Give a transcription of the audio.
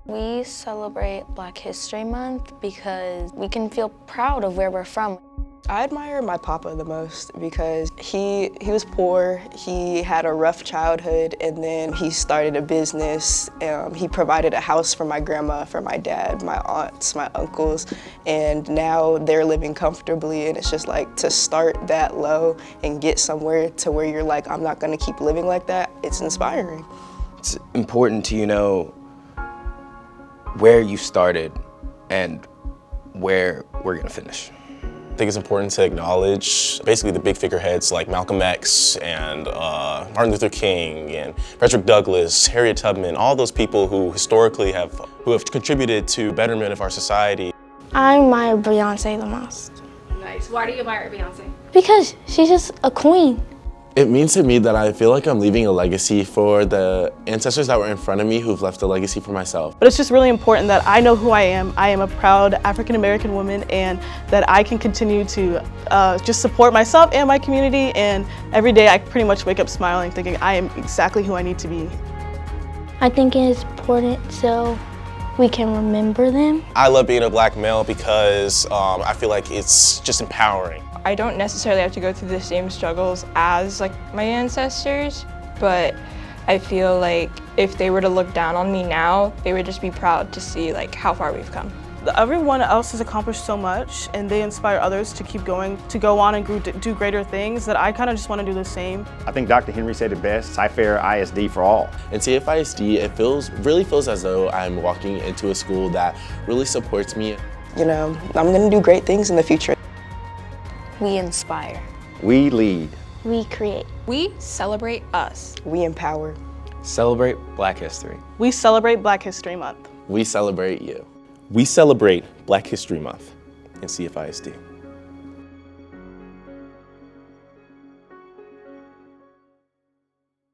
We celebrate Black History Month because we can feel proud of where we're from. I admire my papa the most because he was poor, he had a rough childhood, and then he started a business. He provided a house for my grandma, for my dad, my aunts, my uncles, and now they're living comfortably, and it's just like to start that low and get somewhere to where you're like, I'm not gonna keep living like that, it's inspiring. It's important to know where you started and where we're gonna finish. I think it's important to acknowledge basically the big figureheads like Malcolm X and Martin Luther King and Frederick Douglass, Harriet Tubman, all those people who historically have contributed to betterment of our society. I admire Beyonce the most. Nice. Why do you admire Beyonce? Because she's just a queen. It means to me that I feel like I'm leaving a legacy for the ancestors that were in front of me who've left a legacy for myself. But it's just really important that I know who I am. I am a proud African-American woman, and that I can continue to just support myself and my community, and every day I pretty much wake up smiling thinking I am exactly who I need to be. I think it is important so we can remember them. I love being a Black male because I feel like it's just empowering. I don't necessarily have to go through the same struggles as my ancestors, but I feel like if they were to look down on me now, they would just be proud to see how far we've come. Everyone else has accomplished so much, and they inspire others to keep going, to go on and do greater things, that I kind of just want to do the same. I think Dr. Henry said it best, CFISD for all. In CFISD, it really feels as though I'm walking into a school that really supports me. You know, I'm gonna do great things in the future. We inspire. We lead. We create. We celebrate us. We empower. Celebrate Black history. We celebrate Black History Month. We celebrate you. We celebrate Black History Month in CFISD.